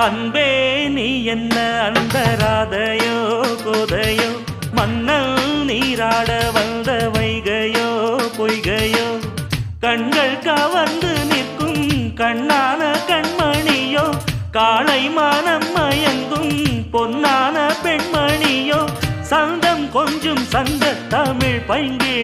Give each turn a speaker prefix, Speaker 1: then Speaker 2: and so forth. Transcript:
Speaker 1: அன்பே நீ என்ன அந்தராதையோ கோதையோ மன்னல் நீராட வந்த வைகையோ பொய்கையோ கண்கள் கவர்ந்து நிற்கும் கண்ணான கண்மணியோ காளை மானம் மயங்கும் பொன்னான பெண்மணியோ சந்தம் கொஞ்சம் சங்க தமிழ் பைங்கே